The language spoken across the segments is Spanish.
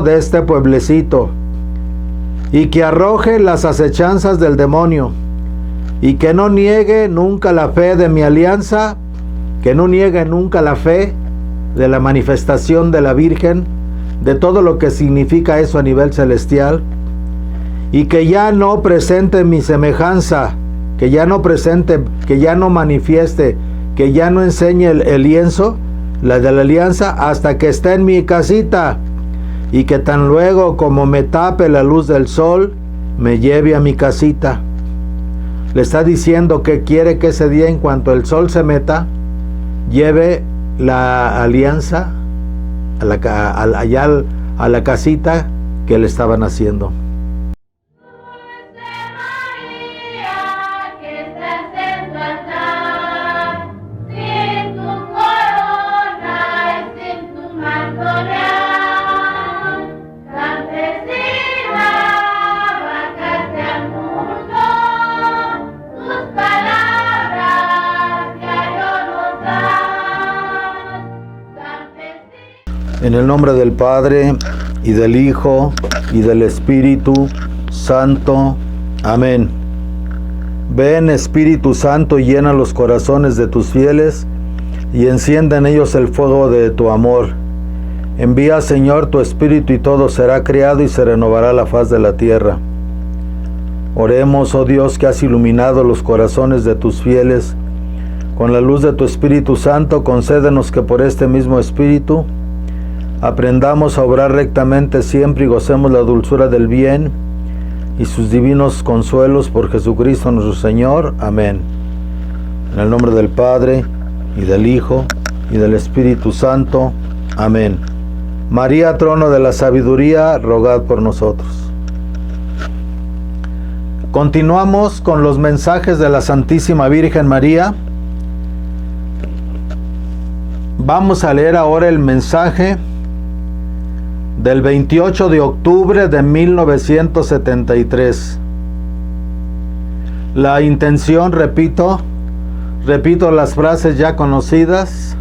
de este pueblecito, y que arroje las acechanzas del demonio, y que no niegue nunca la fe de mi alianza, que no niegue nunca la fe de la manifestación de la Virgen, de todo lo que significa eso a nivel celestial, y que ya no presente mi semejanza, que ya no presente, que ya no manifieste, que ya no enseñe el lienzo, la de la alianza, hasta que esté en mi casita, y que tan luego como me tape la luz del sol, me lleve a mi casita. Le está diciendo que quiere que ese día, en cuanto el sol se meta, lleve la alianza a la casita que le estaban haciendo. En el nombre del Padre, y del Hijo, y del Espíritu Santo. Amén. Ven, Espíritu Santo, y llena los corazones de tus fieles, y enciende en ellos el fuego de tu amor. Envía, Señor, tu Espíritu, y todo será creado, y se renovará la faz de la tierra. Oremos, oh Dios, que has iluminado los corazones de tus fieles. Con la luz de tu Espíritu Santo, concédenos que por este mismo Espíritu aprendamos a obrar rectamente siempre y gocemos la dulzura del bien y sus divinos consuelos por Jesucristo nuestro Señor. Amén. En el nombre del Padre, y del Hijo, y del Espíritu Santo. Amén. María, trono de la sabiduría, rogad por nosotros. Continuamos con los mensajes de la Santísima Virgen María. Vamos a leer ahora el mensaje del 28 de octubre de 1973. La intención, repito las frases ya conocidas: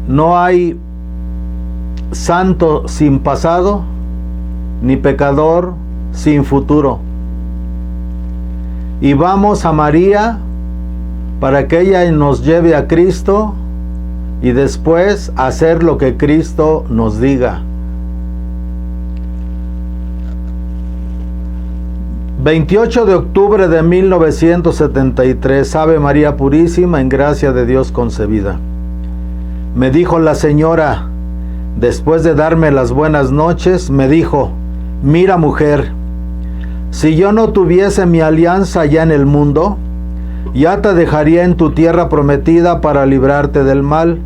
no hay santo sin pasado, ni pecador sin futuro. Y vamos a María para que ella nos lleve a Cristo y después hacer lo que Cristo nos diga. 28 de octubre de 1973, Ave María Purísima, en gracia de Dios concebida. Me dijo la señora, después de darme las buenas noches, me dijo: mira, mujer, si yo no tuviese mi alianza ya en el mundo, ya te dejaría en tu tierra prometida para librarte del mal,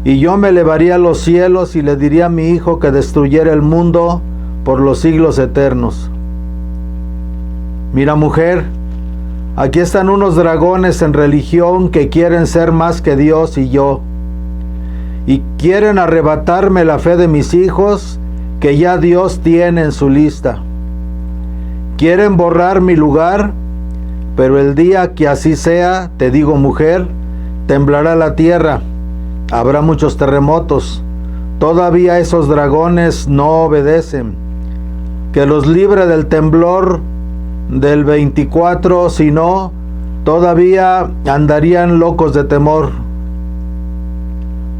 y yo me elevaría a los cielos y le diría a mi hijo que destruyera el mundo por los siglos eternos. Mira, mujer, aquí están unos dragones en religión que quieren ser más que Dios y yo, y quieren arrebatarme la fe de mis hijos que ya Dios tiene en su lista. Quieren borrar mi lugar, pero el día que así sea, te digo, mujer, temblará la tierra, habrá muchos terremotos. Todavía esos dragones no obedecen. Que los libre del temblor del 24, si no, todavía andarían locos de temor.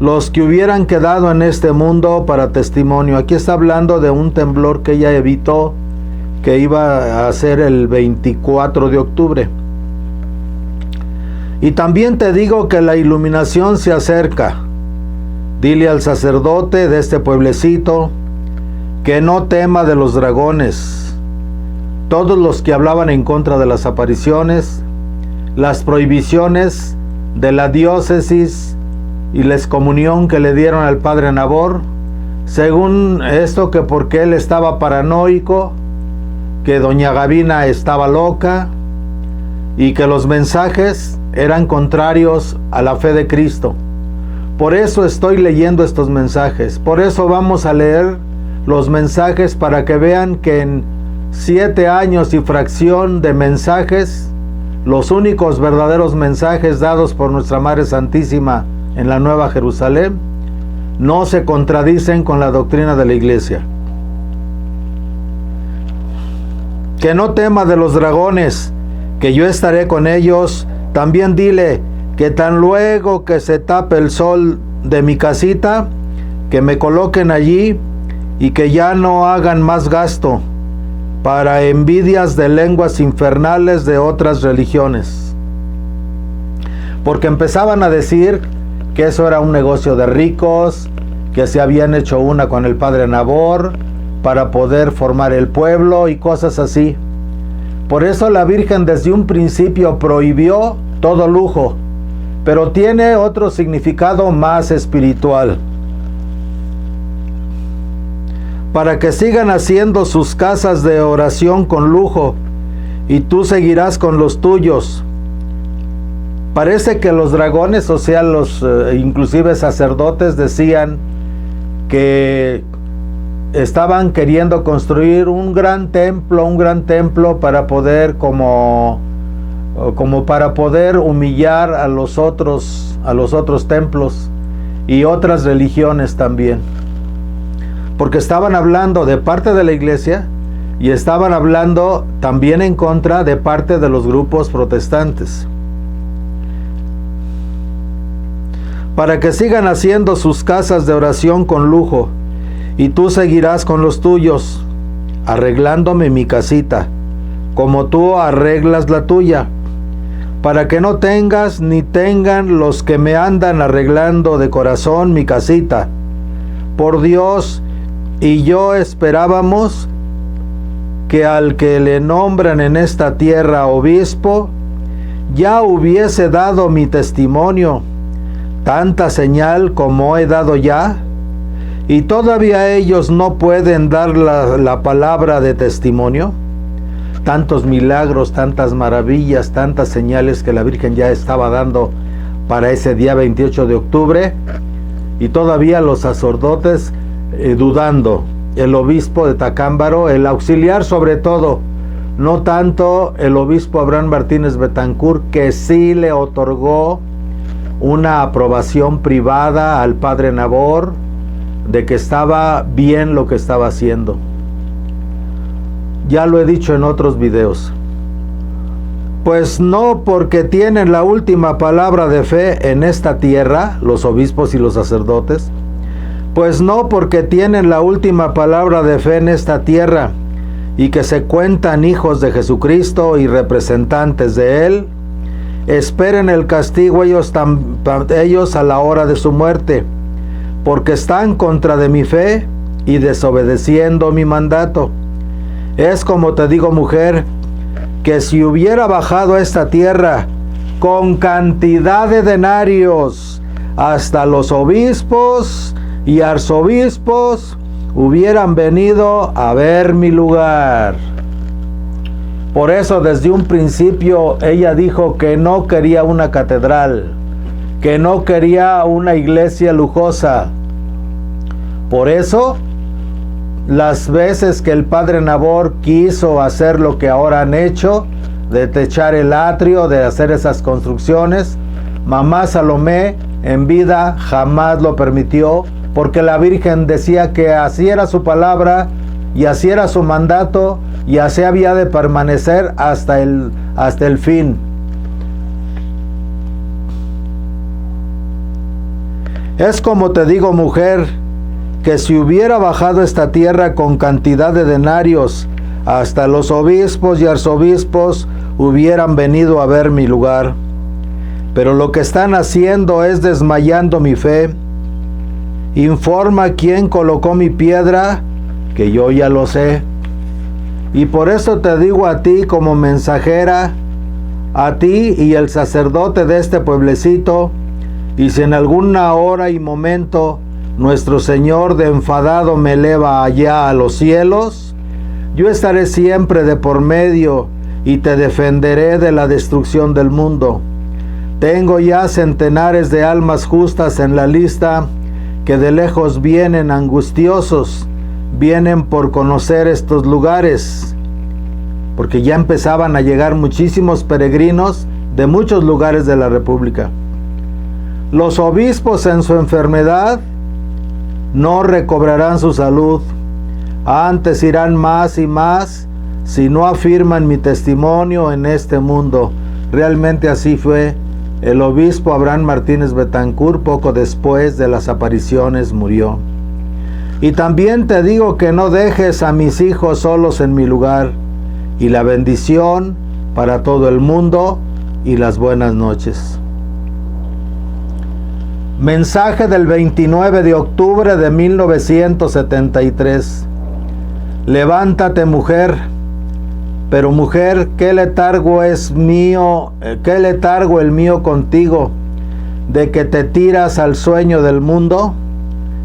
Los que hubieran quedado en este mundo para testimonio. Aquí está hablando de un temblor que ella evitó, que iba a ser el 24 de octubre. Y también te digo que la iluminación se acerca. Dile al sacerdote de este pueblecito que no tema de los dragones. Todos los que hablaban en contra de las apariciones, las prohibiciones de la diócesis y la excomunión que le dieron al padre Nabor, según esto, que porque él estaba paranoico, que doña Gavina estaba loca y que los mensajes eran contrarios a la fe de Cristo. Por eso estoy leyendo estos mensajes, por eso vamos a leer los mensajes para que vean que en 7 años y fracción de mensajes, los únicos verdaderos mensajes dados por nuestra Madre Santísima en la Nueva Jerusalén, no se contradicen con la doctrina de la iglesia. Que no tema de los dragones, que yo estaré con ellos. También dile que tan luego que se tape el sol de mi casita, que me coloquen allí y que ya no hagan más gasto para envidias de lenguas infernales de otras religiones. Porque empezaban a decir que eso era un negocio de ricos, que se habían hecho una con el padre Nabor para poder formar el pueblo y cosas así. Por eso la Virgen desde un principio prohibió todo lujo, pero tiene otro significado más espiritual. Para que sigan haciendo sus casas de oración con lujo, y tú seguirás con los tuyos. Parece que los dragones, o sea, los inclusive sacerdotes, decían que estaban queriendo construir un gran templo para poder como para poder humillar a los otros templos y otras religiones también. Porque estaban hablando de parte de la iglesia y estaban hablando también en contra de parte de los grupos protestantes. Para que sigan haciendo sus casas de oración con lujo, y tú seguirás con los tuyos, arreglándome mi casita, como tú arreglas la tuya, para que no tengas ni tengan los que me andan arreglando de corazón mi casita. Por Dios y yo esperábamos que al que le nombran en esta tierra obispo, ya hubiese dado mi testimonio, tanta señal como he dado ya, y todavía ellos no pueden dar la palabra de testimonio. Tantos milagros, tantas maravillas, tantas señales que la Virgen ya estaba dando para ese día 28 de octubre, y todavía los sacerdotes dudando. El obispo de Tacámbaro, el auxiliar sobre todo, no tanto el obispo Abraham Martínez Betancourt, que sí le otorgó una aprobación privada al padre Nabor de que estaba bien lo que estaba haciendo. Ya lo he dicho en otros videos. Pues no porque tienen la última palabra de fe en esta tierra, los obispos y los sacerdotes, pues no porque tienen la última palabra de fe en esta tierra y que se cuentan hijos de Jesucristo y representantes de Él, esperen el castigo ellos a la hora de su muerte, porque están contra de mi fe y desobedeciendo mi mandato. Es como te digo, mujer, que si hubiera bajado a esta tierra con cantidad de denarios, hasta los obispos y arzobispos hubieran venido a ver mi lugar. Por eso desde un principio ella dijo que no quería una catedral, que no quería una iglesia lujosa. Por eso, las veces que el padre Nabor quiso hacer lo que ahora han hecho, de techar el atrio, de hacer esas construcciones, mamá Salomé en vida jamás lo permitió, porque la Virgen decía que así era su palabra y así era su mandato y así había de permanecer hasta el fin. Es como te digo, mujer, que si hubiera bajado esta tierra con cantidad de denarios, hasta los obispos y arzobispos hubieran venido a ver mi lugar. Pero lo que están haciendo es desmayando mi fe. Informa quién colocó mi piedra, que yo ya lo sé. Y por eso te digo a ti como mensajera, a ti y el sacerdote de este pueblecito, y si en alguna hora y momento nuestro Señor de enfadado me eleva allá a los cielos, yo estaré siempre de por medio y te defenderé de la destrucción del mundo. Tengo ya centenares de almas justas en la lista que de lejos vienen angustiosos, vienen por conocer estos lugares, porque ya empezaban a llegar muchísimos peregrinos de muchos lugares de la República. Los obispos en su enfermedad no recobrarán su salud. Antes irán más y más si no afirman mi testimonio en este mundo. Realmente así fue. El obispo Abraham Martínez Betancourt, poco después de las apariciones, murió. Y también te digo que no dejes a mis hijos solos en mi lugar. Y la bendición para todo el mundo y las buenas noches. Mensaje del 29 de octubre de 1973. Levántate, mujer. Pero mujer, ¿qué letargo es mío? ¿Qué letargo el mío contigo, de que te tiras al sueño del mundo?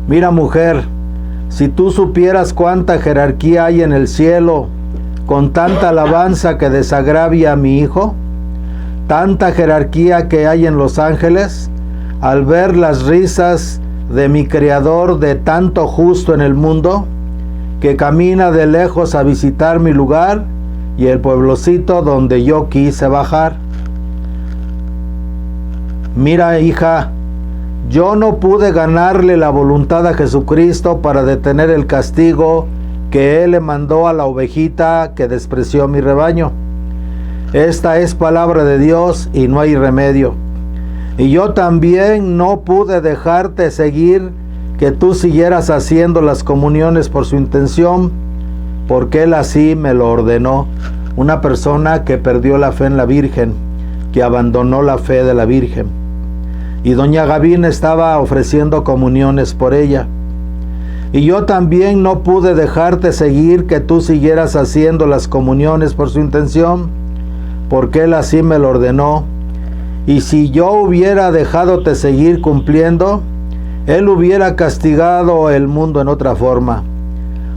Mira, mujer, si tú supieras cuánta jerarquía hay en el cielo, con tanta alabanza que desagravia a mi hijo, tanta jerarquía que hay en los ángeles, al ver las risas de mi Creador de tanto justo en el mundo, que camina de lejos a visitar mi lugar y el pueblocito donde yo quise bajar. Mira, hija, yo no pude ganarle la voluntad a Jesucristo para detener el castigo que Él le mandó a la ovejita que despreció mi rebaño. Esta es palabra de Dios y no hay remedio. Y yo también no pude dejarte seguir que tú siguieras haciendo las comuniones por su intención, porque Él así me lo ordenó. Una persona que perdió la fe en la Virgen, que abandonó la fe de la Virgen. Y doña Gavina estaba ofreciendo comuniones por ella. Y yo también no pude dejarte seguir que tú siguieras haciendo las comuniones por su intención, porque Él así me lo ordenó. Y si yo hubiera dejado seguir cumpliendo, Él hubiera castigado el mundo en otra forma.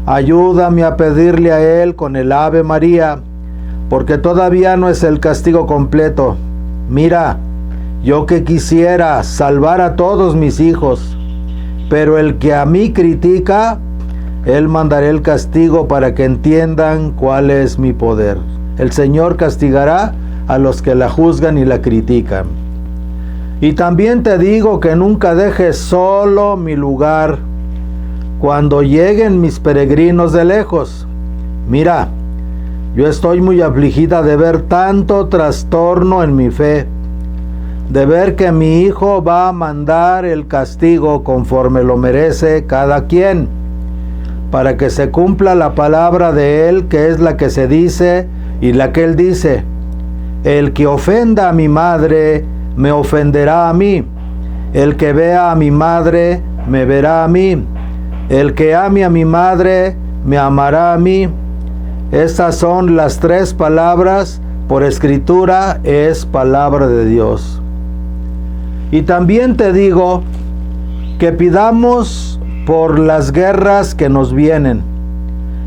Ayúdame a pedirle a Él con el Ave María, porque todavía no es el castigo completo. Mira, yo que quisiera salvar a todos mis hijos, pero el que a mí critica, Él mandará el castigo para que entiendan cuál es mi poder. El Señor castigará a los que la juzgan y la critican. Y también te digo que nunca dejes solo mi lugar cuando lleguen mis peregrinos de lejos. Mira, yo estoy muy afligida de ver tanto trastorno en mi fe, de ver que mi hijo va a mandar el castigo conforme lo merece cada quien, para que se cumpla la palabra de Él, que es la que se dice y la que Él dice: el que ofenda a mi madre, me ofenderá a mí. El que vea a mi madre, me verá a mí. El que ame a mi madre, me amará a mí. Estas son las 3 palabras, por escritura es palabra de Dios. Y también te digo que pidamos por las guerras que nos vienen.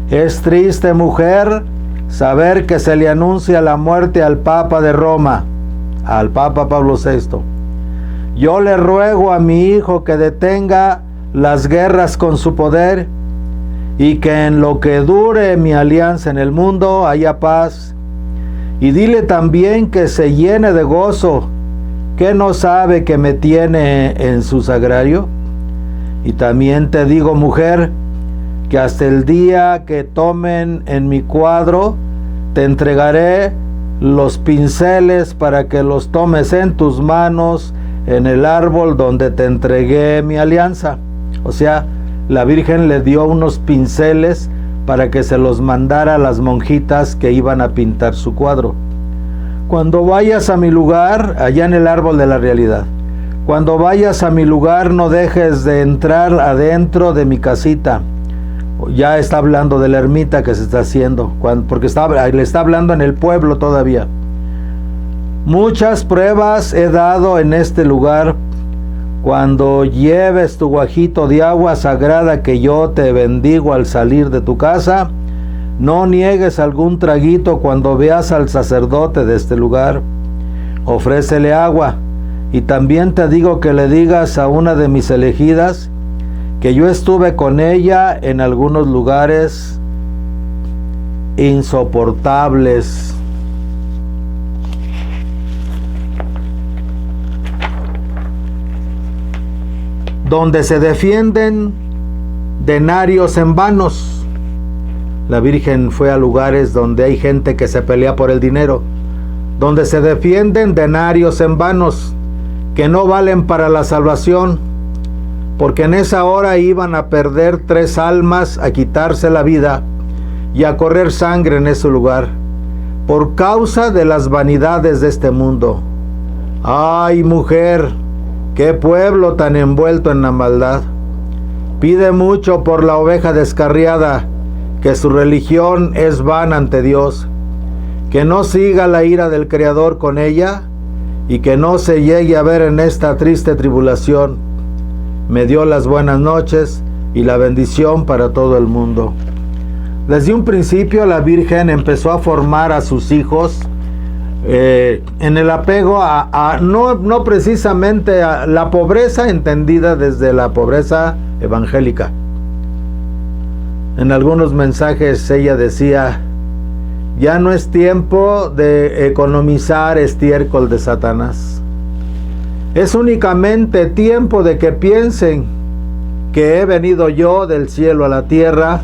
Es triste, mujer, saber que se le anuncia la muerte al Papa de Roma, al Papa Pablo VI. Yo le ruego a mi hijo que detenga las guerras con su poder y que en lo que dure mi alianza en el mundo haya paz. Y dile también que se llene de gozo, que no sabe que me tiene en su sagrario. Y también te digo, mujer, que hasta el día que tomen en mi cuadro, te entregaré los pinceles para que los tomes en tus manos en el árbol donde te entregué mi alianza. O sea, la Virgen le dio unos pinceles para que se los mandara a las monjitas que iban a pintar su cuadro. Cuando vayas a mi lugar, allá en el árbol de la realidad, cuando vayas a mi lugar, no dejes de entrar adentro de mi casita. Ya está hablando de la ermita que se está haciendo, porque le está hablando en el pueblo todavía. Muchas pruebas he dado en este lugar. Cuando lleves tu guajito de agua sagrada que yo te bendigo al salir de tu casa, no niegues algún traguito cuando veas al sacerdote de este lugar. Ofrécele agua. Y también te digo que le digas a una de mis elegidas que yo estuve con ella en algunos lugares insoportables, donde se defienden denarios en vanos. La Virgen fue a lugares donde hay gente que se pelea por el dinero, donde se defienden denarios en vanos, que no valen para la salvación, porque en esa hora iban a perder 3 almas, a quitarse la vida y a correr sangre en ese lugar, por causa de las vanidades de este mundo. ¡Ay, mujer! ¡Qué pueblo tan envuelto en la maldad! Pide mucho por la oveja descarriada, que su religión es vana ante Dios, que no siga la ira del Creador con ella y que no se llegue a ver en esta triste tribulación. Me dio las buenas noches y la bendición para todo el mundo. Desde un principio la Virgen empezó a formar a sus hijos en el apego no precisamente a la pobreza entendida desde la pobreza evangélica. En algunos mensajes ella decía: ya no es tiempo de economizar estiércol de Satanás. Es únicamente tiempo de que piensen que he venido yo del cielo a la tierra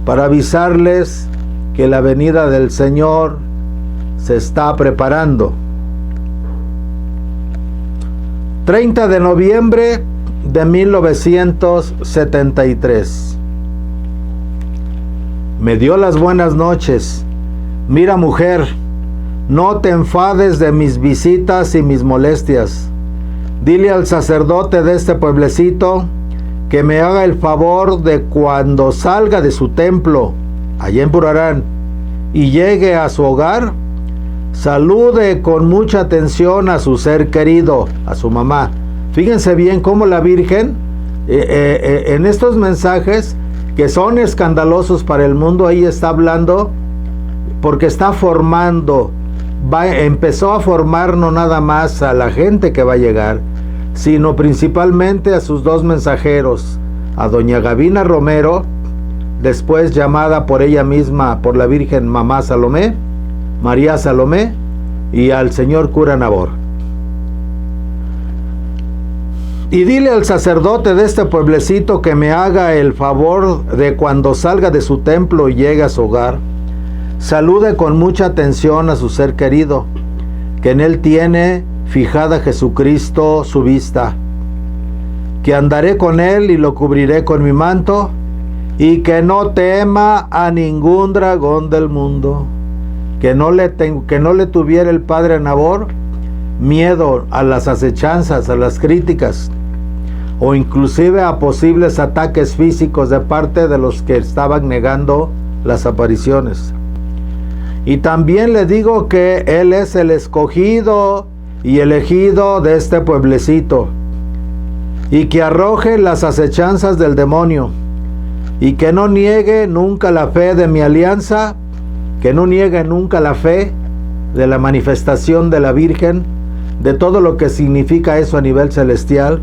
para avisarles que la venida del Señor se está preparando. 30 de noviembre de 1973. Me dio las buenas noches. Mira, mujer, no te enfades de mis visitas y mis molestias. Dile al sacerdote de este pueblecito que me haga el favor de, cuando salga de su templo allá en Purarán y llegue a su hogar, salude con mucha atención a su ser querido, a su mamá. Fíjense bien cómo la Virgen en estos mensajes que son escandalosos para el mundo, ahí está hablando porque está formando, empezó a formar no nada más a la gente que va a llegar, sino principalmente a sus 2 mensajeros, a doña Gavina Romero, después llamada por ella misma, por la Virgen, Mamá Salomé, María Salomé, y al señor cura Nabor. Y dile al sacerdote de este pueblecito que me haga el favor de, cuando salga de su templo y llegue a su hogar, salude con mucha atención a su ser querido, que en él tiene fijada Jesucristo su vista, que andaré con él y lo cubriré con mi manto, y que no tema a ningún dragón del mundo, que no le tuviera el padre Nabor miedo a las acechanzas, a las críticas, o inclusive a posibles ataques físicos de parte de los que estaban negando las apariciones. Y también le digo que él es el escogido y elegido de este pueblecito, y que arroje las acechanzas del demonio, y que no niegue nunca la fe de mi alianza, que no niegue nunca la fe de la manifestación de la Virgen, de todo lo que significa eso a nivel celestial,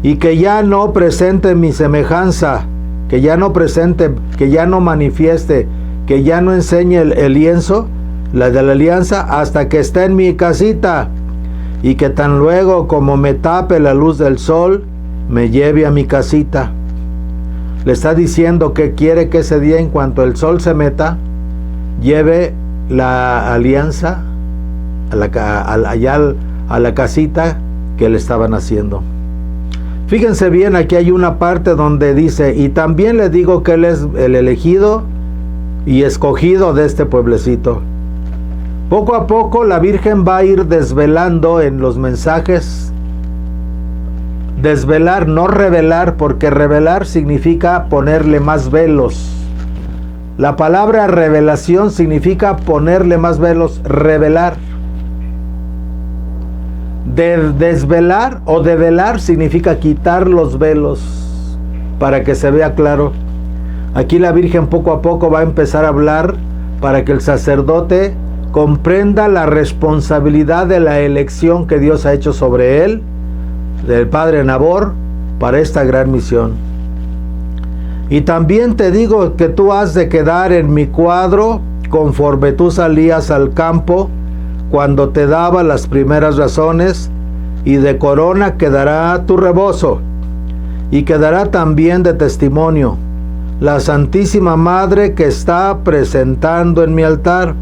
y que ya no presente mi semejanza, que ya no presente, que ya no manifieste, que ya no enseñe el lienzo, la de la alianza, hasta que esté en mi casita, y que tan luego como me tape la luz del sol, me lleve a mi casita. Le está diciendo que quiere que ese día, en cuanto el sol se meta, lleve la alianza allá a la casita que le estaban haciendo. Fíjense bien, aquí hay una parte donde dice: y también le digo que él es el elegido y escogido de este pueblecito. Poco a poco la Virgen va a ir desvelando en los mensajes. Desvelar, no revelar, porque revelar significa ponerle más velos. La palabra revelación significa ponerle más velos, revelar. Desvelar o develar significa quitar los velos para que se vea claro. Aquí la Virgen poco a poco va a empezar a hablar para que el sacerdote comprenda la responsabilidad de la elección que Dios ha hecho sobre él, del padre Nabor, para esta gran misión. Y también te digo que tú has de quedar en mi cuadro conforme tú salías al campo cuando te daba las primeras razones, y de corona quedará tu rebozo, y quedará también de testimonio la Santísima Madre que está presentando en mi altar.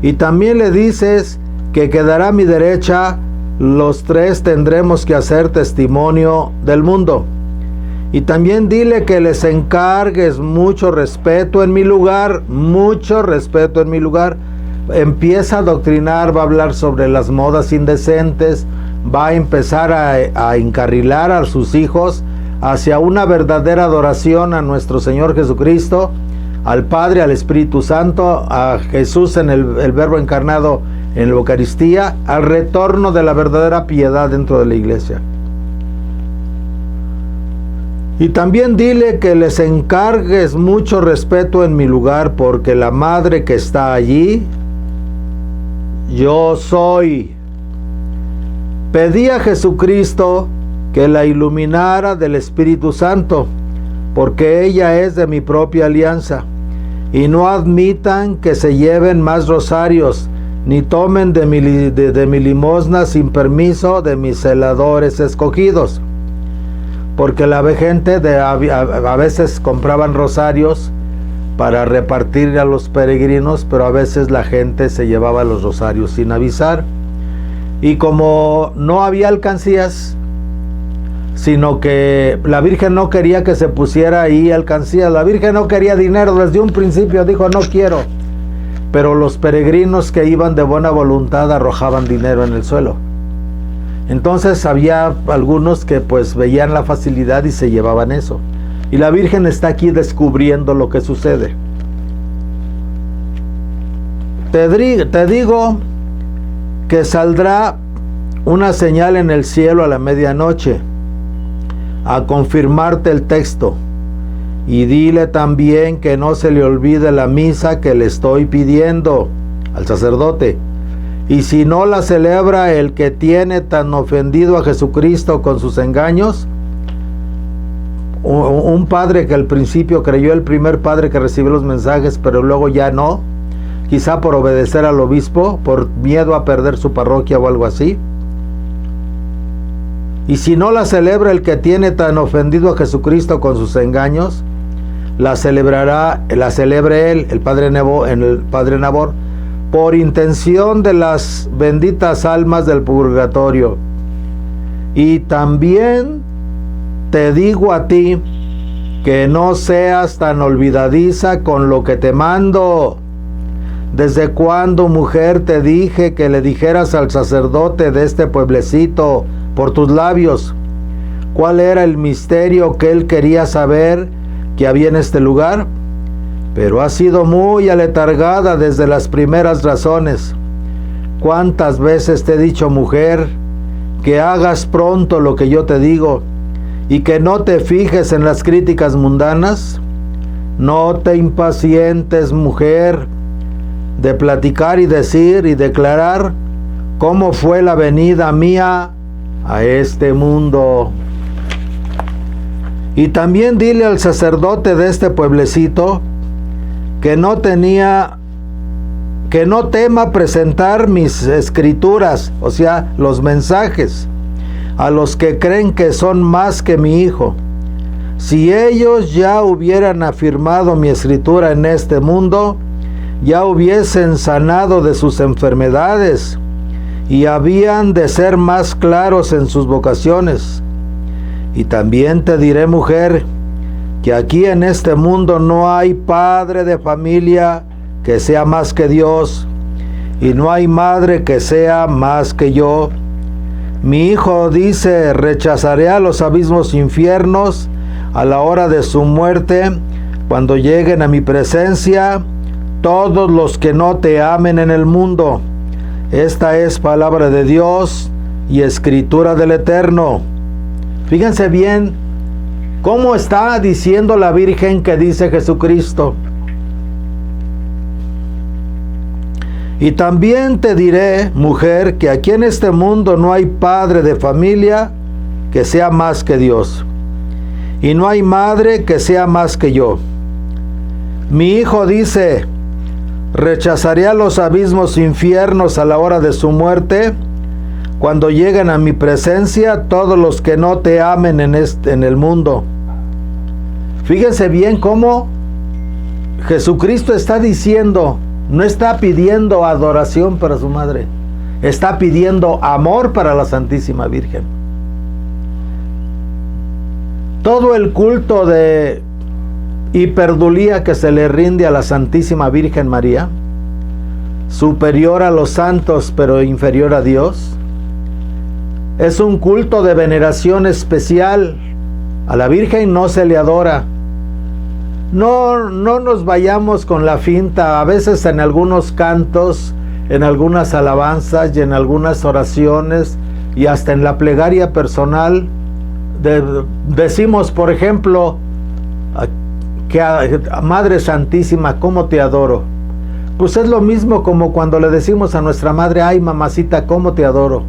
Y también le dices que quedará a mi derecha, los tres tendremos que hacer testimonio del mundo. Y también dile que les encargues mucho respeto en mi lugar, mucho respeto en mi lugar. Empieza a doctrinar, va a hablar sobre las modas indecentes, va a empezar a encarrilar a sus hijos hacia una verdadera adoración a nuestro Señor Jesucristo, al Padre, al Espíritu Santo, a Jesús en el Verbo encarnado en la Eucaristía, al retorno de la verdadera piedad dentro de la iglesia. Y también dile que les encargues mucho respeto en mi lugar, porque la madre que está allí, yo soy. Pedí a Jesucristo que la iluminara del Espíritu Santo, porque ella es de mi propia alianza. Y no admitan que se lleven más rosarios, ni tomen de mi limosna sin permiso de mis celadores escogidos. Porque la gente a veces compraban rosarios para repartir a los peregrinos, pero a veces la gente se llevaba los rosarios sin avisar. Y como no había alcancías, sino que la Virgen no quería que se pusiera ahí alcancías, la Virgen no quería dinero, desde un principio dijo no quiero, pero los peregrinos que iban de buena voluntad arrojaban dinero en el suelo. Entonces había algunos que pues veían la facilidad y se llevaban eso. Y la Virgen está aquí descubriendo lo que sucede. Te digo que saldrá una señal en el cielo a la medianoche a confirmarte el texto. Y dile también que no se le olvide la misa que le estoy pidiendo al sacerdote. Y si no la celebra el que tiene tan ofendido a Jesucristo con sus engaños, un padre que al principio creyó, el primer padre que recibió los mensajes, pero luego ya no, quizá por obedecer al obispo, por miedo a perder su parroquia o algo así. Y si no la celebra el que tiene tan ofendido a Jesucristo con sus engaños, la celebre él, el padre Nabor, por intención de las benditas almas del purgatorio. Y también te digo a ti que no seas tan olvidadiza con lo que te mando. ¿Desde cuándo, mujer, te dije que le dijeras al sacerdote de este pueblecito por tus labios cuál era el misterio que él quería saber que había en este lugar? Pero has sido muy aletargada desde las primeras razones. ¿Cuántas veces te he dicho, mujer, que hagas pronto lo que yo te digo y que no te fijes en las críticas mundanas? No te impacientes, mujer, de platicar y decir y declarar cómo fue la venida mía a este mundo. Y también dile al sacerdote de este pueblecito que no tema presentar mis escrituras, o sea, los mensajes, a los que creen que son más que mi hijo. Si ellos ya hubieran afirmado mi escritura en este mundo, ya hubiesen sanado de sus enfermedades y habían de ser más claros en sus vocaciones. Y también te diré, mujer, que aquí en este mundo no hay padre de familia que sea más que Dios, y no hay madre que sea más que yo. Mi hijo dice, rechazaré a los abismos infiernos a la hora de su muerte, cuando lleguen a mi presencia todos los que no te amen en el mundo. Esta es palabra de Dios y escritura del Eterno. Fíjense bien cómo está diciendo la Virgen que dice Jesucristo. Y también te diré, mujer, que aquí en este mundo no hay padre de familia que sea más que Dios, y no hay madre que sea más que yo. Mi hijo dice, rechazaré a los abismos infiernos a la hora de su muerte, cuando lleguen a mi presencia todos los que no te amen en el mundo. Fíjense bien cómo Jesucristo está diciendo, no está pidiendo adoración para su madre, está pidiendo amor para la Santísima Virgen. Todo el culto de hiperdulía que se le rinde a la Santísima Virgen María, superior a los santos pero inferior a Dios, es un culto de veneración especial. A la Virgen no se le adora. No nos vayamos con la finta. A veces en algunos cantos, en algunas alabanzas y en algunas oraciones y hasta en la plegaria personal decimos, por ejemplo, que Madre Santísima, ¿cómo te adoro? Pues es lo mismo como cuando le decimos a nuestra madre, ay mamacita, ¿cómo te adoro?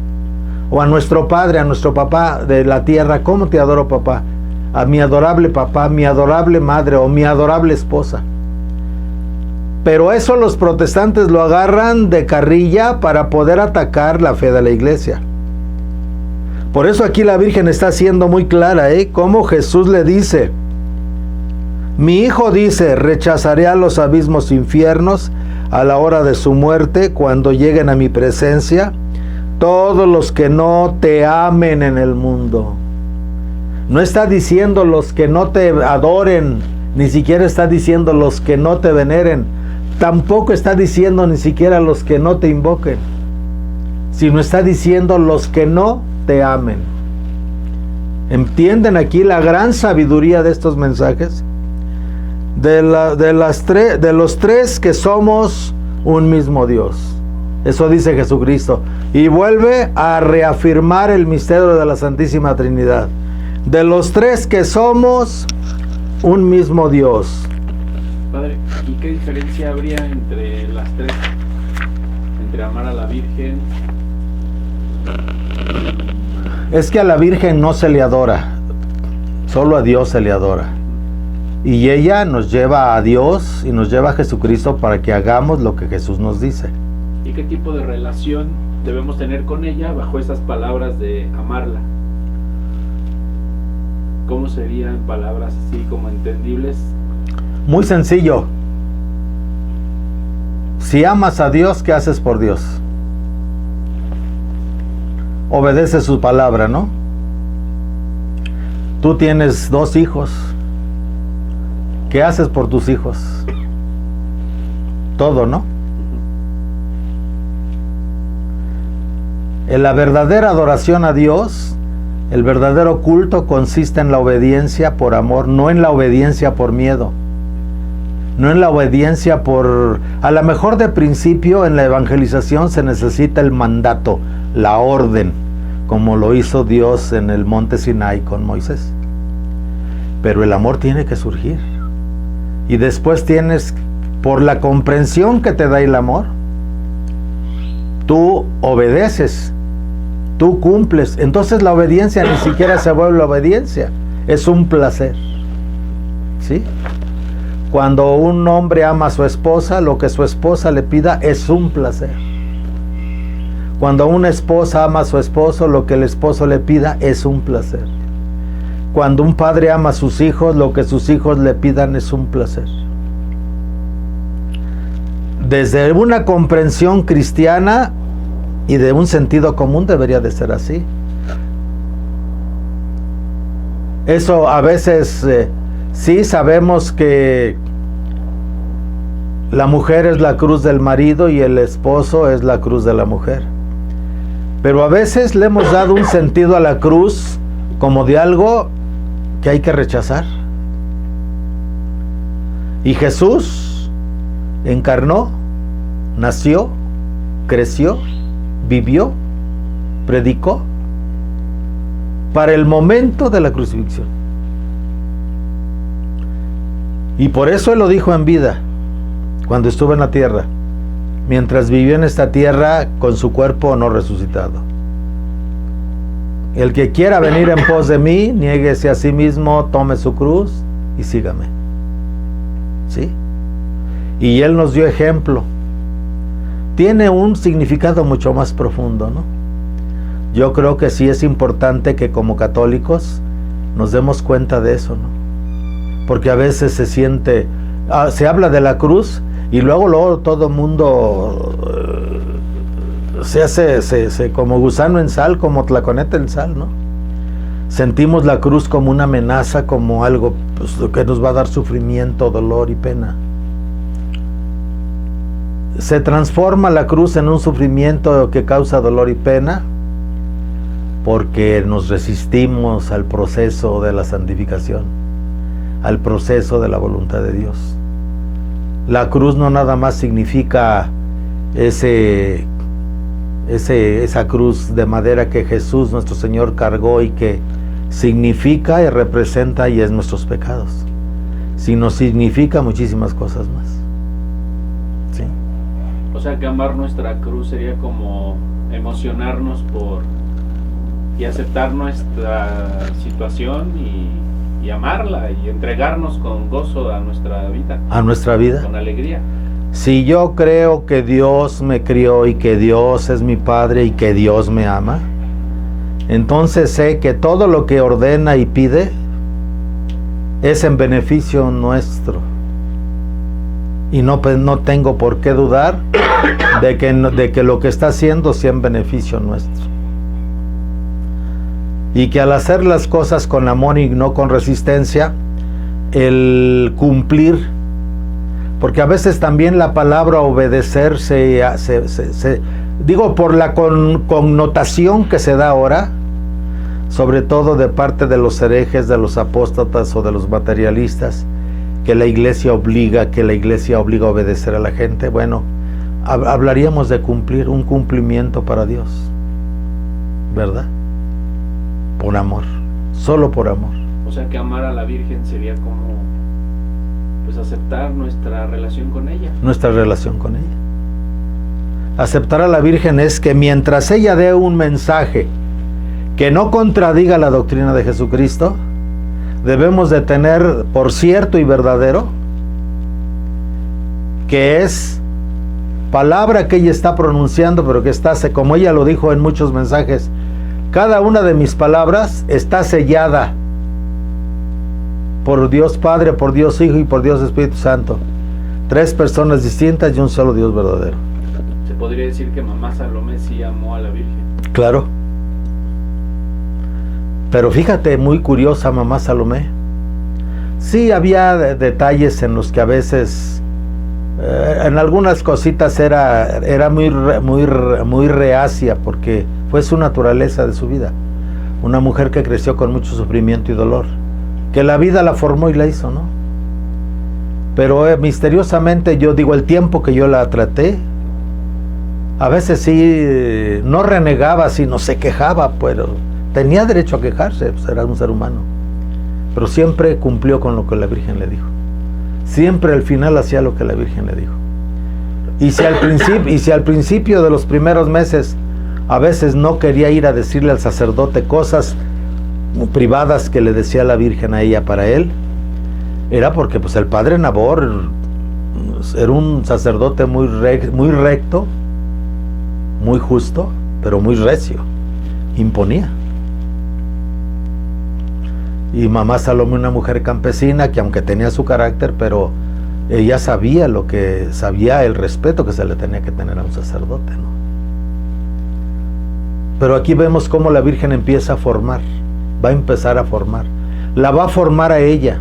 O a nuestro padre, a nuestro papá de la tierra, ¿cómo te adoro, papá? A mi adorable papá, mi adorable madre o mi adorable esposa. Pero eso los protestantes lo agarran de carrilla para poder atacar la fe de la iglesia. Por eso aquí la Virgen está siendo muy clara, como Jesús le dice, mi hijo dice, rechazaré a los abismos infiernos a la hora de su muerte, cuando lleguen a mi presencia todos los que no te amen en el mundo. No está diciendo los que no te adoren, ni siquiera está diciendo los que no te veneren, tampoco está diciendo ni siquiera los que no te invoquen, sino está diciendo los que no te amen. ¿Entienden aquí la gran sabiduría de estos mensajes? De los tres que somos un mismo Dios. Eso dice Jesucristo. Y vuelve a reafirmar el misterio de la Santísima Trinidad. De los tres que somos un mismo Dios. Padre, ¿y qué diferencia habría entre las tres? Entre amar a la Virgen. Es que a la Virgen no se le adora, solo a Dios se le adora. Y ella nos lleva a Dios y nos lleva a Jesucristo para que hagamos lo que Jesús nos dice. ¿Y qué tipo de relación debemos tener con ella bajo esas palabras de amarla? ¿Cómo serían palabras así como entendibles? Muy sencillo. Si amas a Dios, ¿qué haces por Dios? Obedece su palabra, ¿no? Tú tienes 2 hijos. ¿Qué haces por tus hijos? Todo, ¿no? En la verdadera adoración a Dios, el verdadero culto consiste en la obediencia por amor, no en la obediencia por miedo. No en la obediencia por... A lo mejor de principio en la evangelización se necesita el mandato, la orden, como lo hizo Dios en el monte Sinai con Moisés. Pero el amor tiene que surgir. Y después tienes, por la comprensión que te da el amor, tú obedeces, tú cumples. Entonces la obediencia ni siquiera se vuelve obediencia, es un placer. ¿Sí? Cuando un hombre ama a su esposa, lo que su esposa le pida es un placer. Cuando una esposa ama a su esposo, lo que el esposo le pida es un placer. Cuando un padre ama a sus hijos, lo que sus hijos le pidan es un placer. Desde una comprensión cristiana y de un sentido común debería de ser así. Eso a veces sí sabemos que la mujer es la cruz del marido y el esposo es la cruz de la mujer. Pero a veces le hemos dado un sentido a la cruz como de algo que hay que rechazar. Y Jesús encarnó, nació, creció, vivió, predicó para el momento de la crucifixión. Y por eso Él lo dijo en vida, cuando estuvo en la tierra, mientras vivió en esta tierra con su cuerpo no resucitado. El que quiera venir en pos de mí, niéguese a sí mismo, tome su cruz y sígame. ¿Sí? Y Él nos dio ejemplo. Tiene un significado mucho más profundo, ¿no? Yo creo que sí es importante que como católicos nos demos cuenta de eso, ¿no? Porque a veces se habla de la cruz y luego todo el mundo se hace como gusano en sal, como tlaconete en sal, ¿no? Sentimos la cruz como una amenaza, como algo pues, que nos va a dar sufrimiento, dolor y pena. Se transforma la cruz en un sufrimiento que causa dolor y pena porque nos resistimos al proceso de la santificación, al proceso de la voluntad de Dios. La cruz no nada más significa esa cruz de madera que Jesús nuestro Señor cargó y que significa y representa y es nuestros pecados, sino significa muchísimas cosas más. ¿Sí? O sea que amar nuestra cruz sería como emocionarnos y aceptar nuestra situación y amarla y entregarnos con gozo a nuestra vida. A nuestra vida. Con alegría. Si yo creo que Dios me crió y que Dios es mi Padre y que Dios me ama, entonces sé que todo lo que ordena y pide es en beneficio nuestro. Y no tengo por qué dudar de que lo que está haciendo sea en beneficio nuestro. Y que al hacer las cosas con amor y no con resistencia, el cumplir, porque a veces también la palabra obedecer digo por la connotación que se da ahora, sobre todo de parte de los herejes, de los apóstatas o de los materialistas, que la iglesia obliga a obedecer a la gente. Bueno, hablaríamos de cumplir, un cumplimiento para Dios, ¿verdad? Por amor, solo por amor. O sea que amar a la Virgen sería como pues aceptar nuestra relación con ella. Nuestra relación con ella. Aceptar a la Virgen es que mientras ella dé un mensaje que no contradiga la doctrina de Jesucristo, debemos de tener por cierto y verdadero que es palabra que ella está pronunciando, pero que como ella lo dijo en muchos mensajes, cada una de mis palabras está sellada por Dios Padre, por Dios Hijo y por Dios Espíritu Santo. 3 personas distintas y un solo Dios verdadero. ¿Se podría decir que mamá Salomé sí amó a la Virgen? Claro. Pero fíjate, muy curiosa mamá Salomé. Sí había detalles en los que a veces, en algunas cositas era muy reacia, porque fue su naturaleza de su vida. Una mujer que creció con mucho sufrimiento y dolor, que la vida la formó y la hizo, ¿no? Pero misteriosamente, yo digo, el tiempo que yo la traté, a veces sí, no renegaba, sino se quejaba, pero tenía derecho a quejarse, pues era un ser humano. Pero siempre cumplió con lo que la Virgen le dijo. Siempre al final hacía lo que la Virgen le dijo. Y si al principio de los primeros meses a veces no quería ir a decirle al sacerdote cosas privadas que le decía la Virgen a ella para él, era porque pues el padre Nabor era un sacerdote muy recto, muy justo, pero muy recio, imponía. Y mamá Salomé, una mujer campesina que aunque tenía su carácter, pero ella sabía el respeto que se le tenía que tener a un sacerdote, ¿no? Pero aquí vemos cómo la Virgen empieza a formar, va a empezar a formar, la va a formar a ella,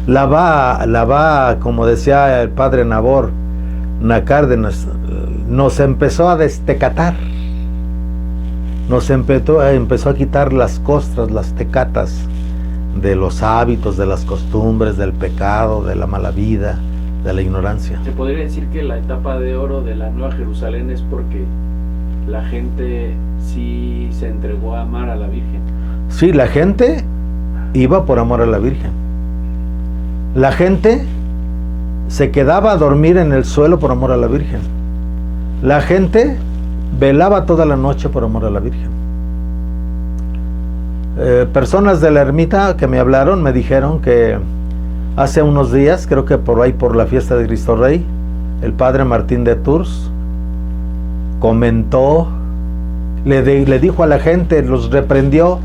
la va, como decía el padre Nabor, Nacárdenas, nos empezó a destecatar, nos empezó a quitar las costras, las tecatas de los hábitos, de las costumbres, del pecado, de la mala vida, de la ignorancia. Se podría decir que la etapa de oro de la Nueva Jerusalén es porque la gente sí se entregó a amar a la Virgen. Sí, la gente iba por amor a la Virgen. La gente se quedaba a dormir en el suelo por amor a la Virgen. La gente velaba toda la noche por amor a la Virgen. Personas de la ermita que me hablaron me dijeron que hace unos días, creo que por ahí por la fiesta de Cristo Rey, el padre Martín de Tours comentó le dijo a la gente, los reprendió,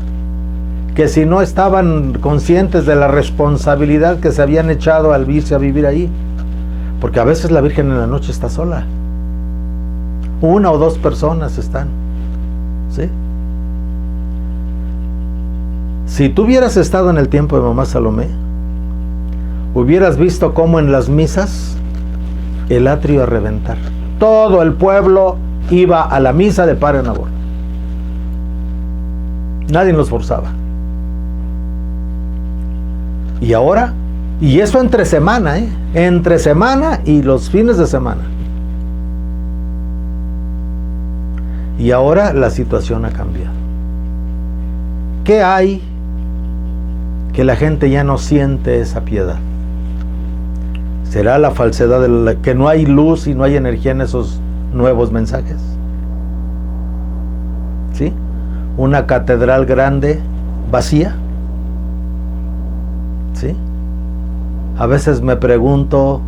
que si no estaban conscientes de la responsabilidad que se habían echado al irse a vivir ahí, porque a veces la Virgen en la noche está sola, 1 o 2 personas están, ¿sí? Si tú hubieras estado en el tiempo de Mamá Salomé, hubieras visto cómo en las misas el atrio a reventar. Todo el pueblo iba a la misa de Padre Nabor. Nadie los forzaba. Y ahora, y eso entre semana, entre semana y los fines de semana. Y ahora la situación ha cambiado. ¿Qué hay que la gente ya no siente esa piedad? ¿Será la falsedad de que no hay luz y no hay energía en esos nuevos mensajes? ¿Sí? Una catedral grande, vacía. ¿Sí? A veces me pregunto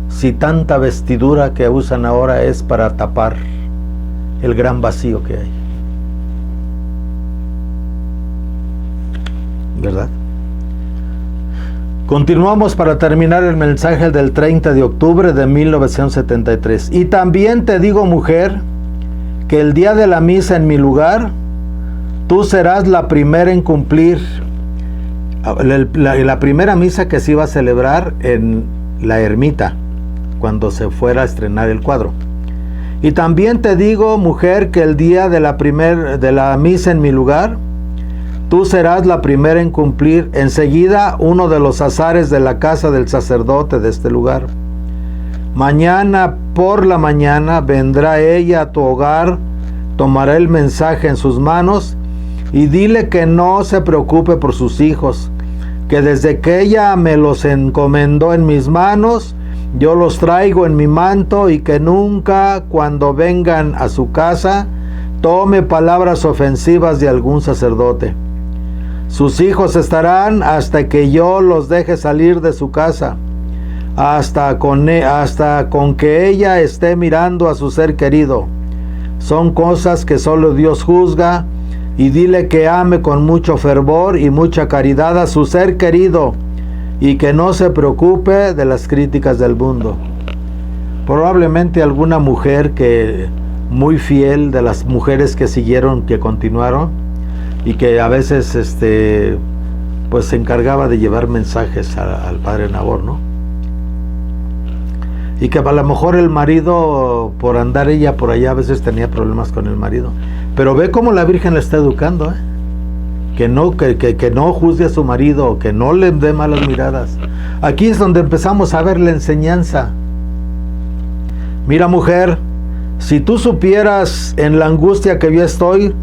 si tanta vestidura que usan ahora es para tapar el gran vacío que hay. ¿Verdad? Continuamos para terminar el mensaje del 30 de octubre de 1973. Y también te digo, mujer, que el día de la misa en mi lugar, tú serás la primera en cumplir. La primera misa que se iba a celebrar en la ermita, cuando se fuera a estrenar el cuadro. Y también te digo, mujer, que el día de la misa en mi lugar, tú serás la primera en cumplir enseguida uno de los azares de la casa del sacerdote de este lugar. Mañana por la mañana vendrá ella a tu hogar, tomará el mensaje en sus manos y dile que no se preocupe por sus hijos, que desde que ella me los encomendó en mis manos, yo los traigo en mi manto y que nunca cuando vengan a su casa tome palabras ofensivas de algún sacerdote. Sus hijos estarán hasta que yo los deje salir de su casa, hasta con que ella esté mirando a su ser querido. Son cosas que solo Dios juzga, y dile que ame con mucho fervor y mucha caridad a su ser querido y que no se preocupe de las críticas del mundo. Probablemente alguna mujer que muy fiel, de las mujeres que siguieron, que continuaron, y que a veces pues se encargaba de llevar mensajes al Padre Nabor, ¿no? Y que a lo mejor el marido, por andar ella por allá, a veces tenía problemas con el marido. Pero ve cómo la Virgen la está educando, que no juzgue a su marido, que no le dé malas miradas. Aquí es donde empezamos a ver la enseñanza. Mira, mujer, si tú supieras en la angustia que yo estoy,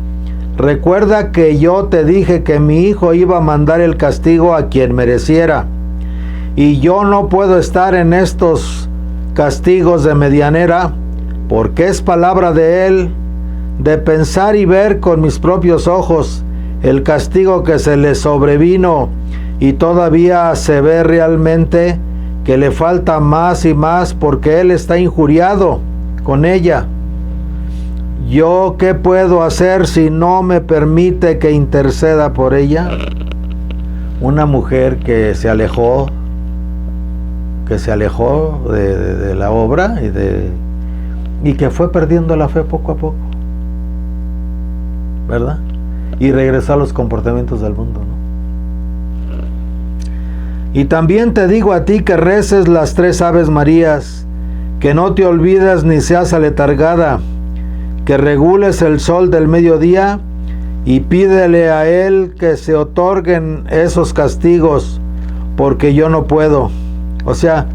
recuerda que yo te dije que mi hijo iba a mandar el castigo a quien mereciera, y yo no puedo estar en estos castigos de medianera, porque es palabra de él, de pensar y ver con mis propios ojos el castigo que se le sobrevino, y todavía se ve realmente que le falta más y más, porque él está injuriado con ella. ¿Yo qué puedo hacer si no me permite que interceda por ella? Una mujer que se alejó de la obra y que fue perdiendo la fe poco a poco, ¿verdad? Y regresó a los comportamientos del mundo, ¿no? Y también te digo a ti que reces las 3 Aves Marías, que no te olvides ni seas aletargada, que regules el sol del mediodía y pídele a él que se otorguen esos castigos, porque yo no puedo. O sea,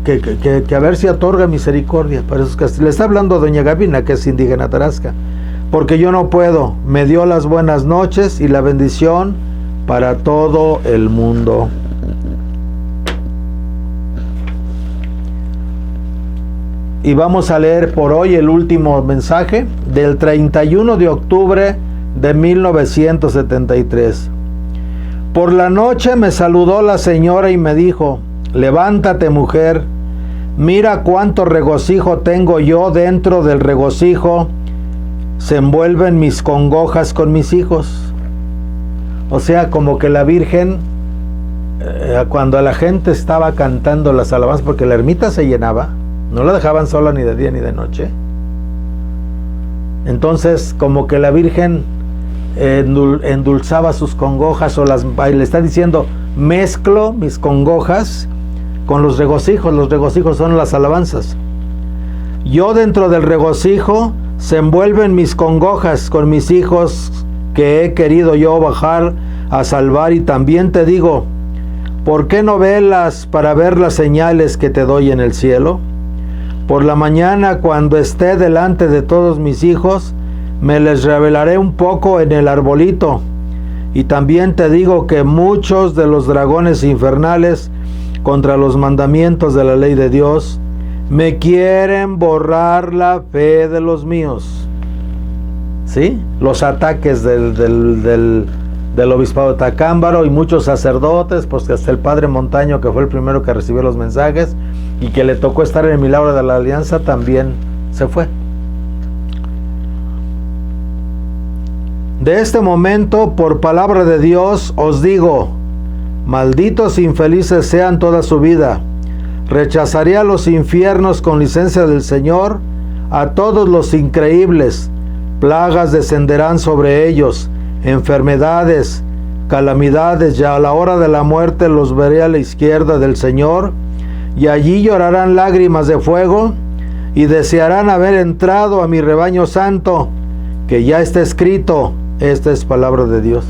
que a ver si otorga misericordia para esos castigos. Le está hablando a doña Gabina, que es indígena tarasca. Porque yo no puedo. Me dio las buenas noches y la bendición para todo el mundo. Y vamos a leer por hoy el último mensaje del 31 de octubre de 1973. Por la noche me saludó la señora y me dijo: levántate, mujer, mira cuánto regocijo tengo yo dentro del regocijo se envuelven mis congojas con mis hijos. O sea, como que la Virgen, cuando la gente estaba cantando las alabanzas, porque la ermita se llenaba, no la dejaban sola ni de día ni de noche. Entonces, como que la Virgen endulzaba sus congojas, o le está diciendo, mezclo mis congojas con los regocijos son las alabanzas. Yo dentro del regocijo se envuelven mis congojas con mis hijos que he querido yo bajar a salvar, y también te digo, ¿por qué no velas para ver las señales que te doy en el cielo? Por la mañana, cuando esté delante de todos mis hijos, me les revelaré un poco en el arbolito. Y también te digo que muchos de los dragones infernales contra los mandamientos de la ley de Dios me quieren borrar la fe de los míos. ¿Sí? Los ataques del obispado de Tacámbaro y muchos sacerdotes, pues que hasta el padre Montaño, que fue el primero que recibió los mensajes y que le tocó estar en el milagro de la alianza, también se fue. De este momento, por palabra de Dios, os digo, malditos e infelices sean toda su vida. Rechazaré a los infiernos con licencia del Señor, a todos los increíbles. Plagas descenderán sobre ellos, enfermedades, calamidades, y a la hora de la muerte los veré a la izquierda del Señor, y allí llorarán lágrimas de fuego, y desearán haber entrado a mi rebaño santo, que ya está escrito. Esta es palabra de Dios.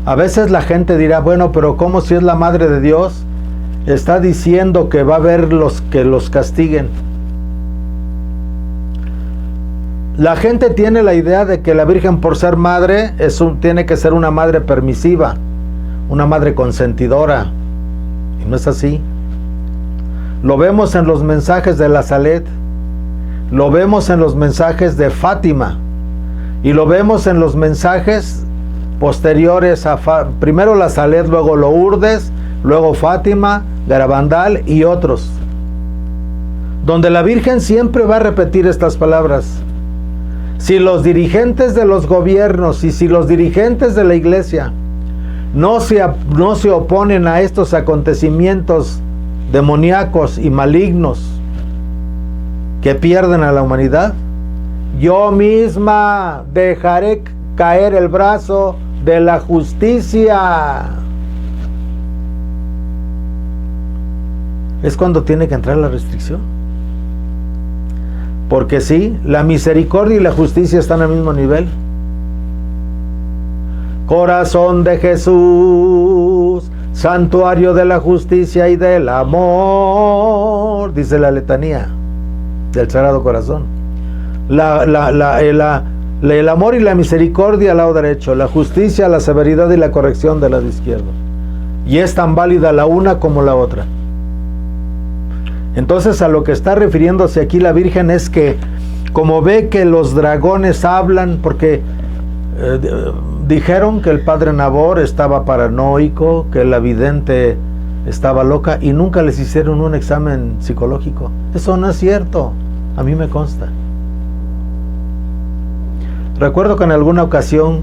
A veces la gente dirá, bueno, pero ¿cómo si es la Madre de Dios? Está diciendo que va a haber los que los castiguen. La gente tiene la idea de que la Virgen, por ser madre, tiene que ser una madre permisiva, una madre consentidora. Y no es así. Lo vemos en los mensajes de la Salet, lo vemos en los mensajes de Fátima, y lo vemos en los mensajes posteriores a primero la Salet, luego Lourdes, luego Fátima, Garabandal y otros, donde la Virgen siempre va a repetir estas palabras. Si los dirigentes de los gobiernos y si los dirigentes de la iglesia no se oponen a estos acontecimientos demoníacos y malignos que pierden a la humanidad, yo misma dejaré caer el brazo de la justicia. Es cuando tiene que entrar la restricción. Porque sí, la misericordia y la justicia están al mismo nivel. Corazón de Jesús, santuario de la justicia y del amor, dice la letanía del Sagrado Corazón. El amor y la misericordia al lado derecho, la justicia, la severidad y la corrección del lado izquierdo. Y es tan válida la una como la otra. Entonces, a lo que está refiriéndose aquí la Virgen es que, como ve que los dragones hablan, porque dijeron que el padre Nabor estaba paranoico, que la vidente estaba loca, y nunca les hicieron un examen psicológico. Eso no es cierto, a mí me consta. Recuerdo que en alguna ocasión,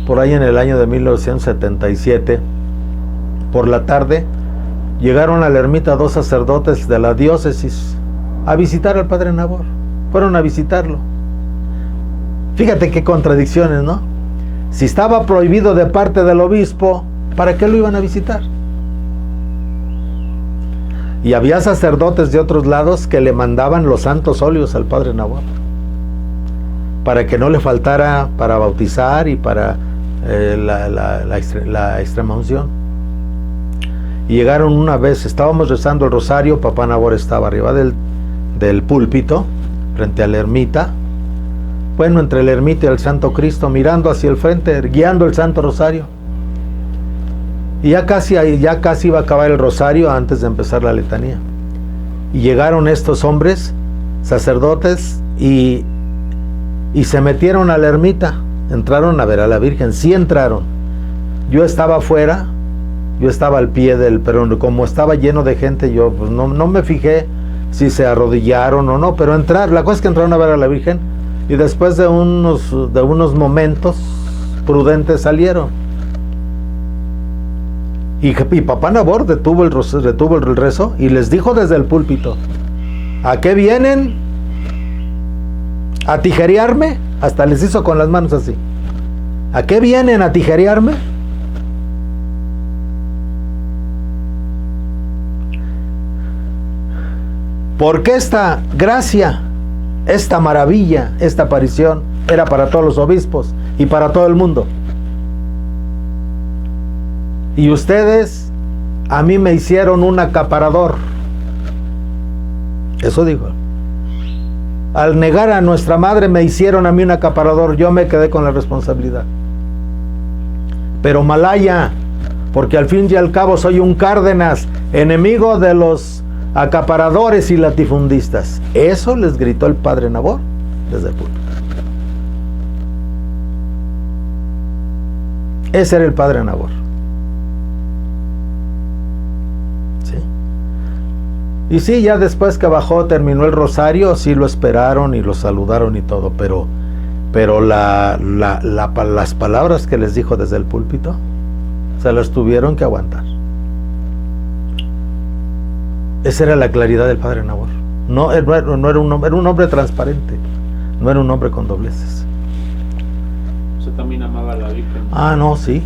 por ahí en el año de 1977, por la tarde, llegaron a la ermita dos sacerdotes de la diócesis a visitar al padre Nabor. Fueron a visitarlo. Fíjate qué contradicciones, ¿no? Si estaba prohibido de parte del obispo, ¿para qué lo iban a visitar? Y había sacerdotes de otros lados que le mandaban los santos óleos al padre Nabor, para que no le faltara para bautizar y para la extrema unción. Y llegaron una vez, estábamos rezando el rosario, papá Nabor estaba arriba del púlpito, frente a la ermita, bueno, entre la ermita y el Santo Cristo, mirando hacia el frente, guiando el Santo Rosario. Y ya casi iba a acabar el rosario antes de empezar la letanía. Y llegaron estos hombres, sacerdotes, y se metieron a la ermita, entraron a ver a la Virgen, sí entraron. Yo estaba afuera, yo estaba al pie pero como estaba lleno de gente, yo pues no me fijé si se arrodillaron o no, pero la cosa es que entraron a ver a la Virgen, Y después de unos momentos prudentes salieron. Y papá Nabor detuvo el rezo y les dijo desde el púlpito: ¿a qué vienen? ¿A tijerearme? Hasta les hizo con las manos así. ¿A qué vienen a tijerearme? Porque esta gracia, esta maravilla, esta aparición era para todos los obispos y para todo el mundo. Y ustedes a mí me hicieron un acaparador. Eso dijo. Al negar a nuestra madre me hicieron a mí un acaparador. Yo me quedé con la responsabilidad. Pero malaya, porque al fin y al cabo soy un Cárdenas, enemigo de los acaparadores y latifundistas. Eso les gritó el padre Nabor desde el púlpito. Ese era el padre Nabor. ¿Sí? Y sí, ya después que bajó, terminó el rosario, sí lo esperaron y lo saludaron y todo, pero las palabras que les dijo desde el púlpito se las tuvieron que aguantar. Esa era la claridad del padre Nabor. No era un hombre transparente, no era un hombre con dobleces. Usted también amaba a la Virgen. Ah, no, sí.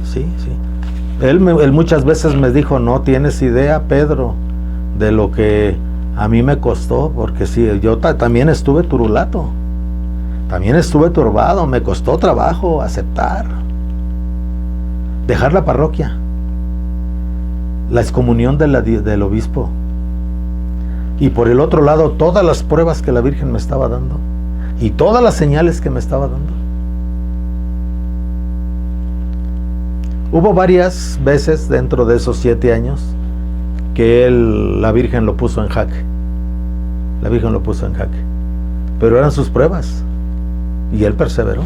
Él muchas veces me dijo: no tienes idea, Pedro, de lo que a mí me costó, porque sí, yo también estuve turulato, también estuve turbado, me costó trabajo aceptar, dejar la parroquia, la excomunión del obispo, y por el otro lado todas las pruebas que la Virgen me estaba dando y todas las señales que me estaba dando. Hubo varias veces dentro de esos 7 años que la Virgen lo puso en jaque. La Virgen lo puso en jaque. Pero eran sus pruebas. Y él perseveró.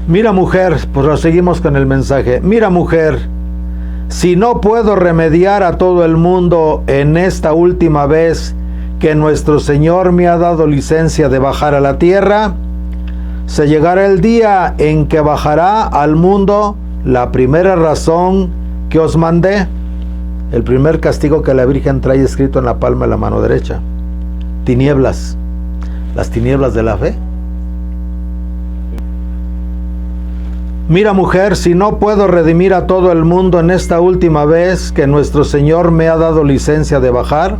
Mira, mujer, pues seguimos con el mensaje. Mira, mujer, si no puedo remediar a todo el mundo en esta última vez que nuestro Señor me ha dado licencia de bajar a la tierra, se llegará el día en que bajará al mundo la primera razón que os mandé. El primer castigo que la Virgen trae escrito en la palma de la mano derecha: tinieblas, las tinieblas de la fe. Mira, mujer, si no puedo redimir a todo el mundo en esta última vez que nuestro Señor me ha dado licencia de bajar,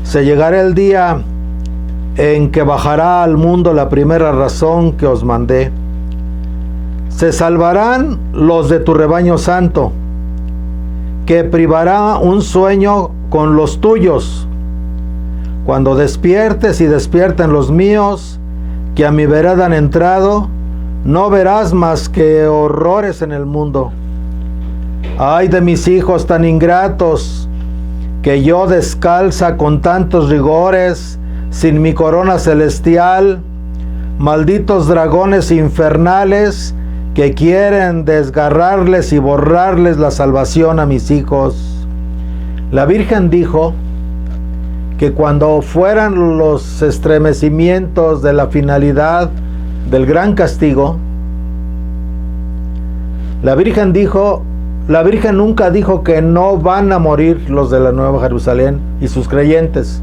se llegará el día en que bajará al mundo la primera razón que os mandé. Se salvarán los de tu rebaño santo, que privará un sueño con los tuyos. Cuando despiertes y despierten los míos, que a mi vereda han entrado, no verás más que horrores en el mundo. Ay de mis hijos tan ingratos, que yo descalza con tantos rigores, sin mi corona celestial, malditos dragones infernales que quieren desgarrarles y borrarles la salvación a mis hijos. La Virgen dijo que cuando fueran los estremecimientos de la finalidad del gran castigo, la Virgen nunca dijo que no van a morir los de la Nueva Jerusalén y sus creyentes,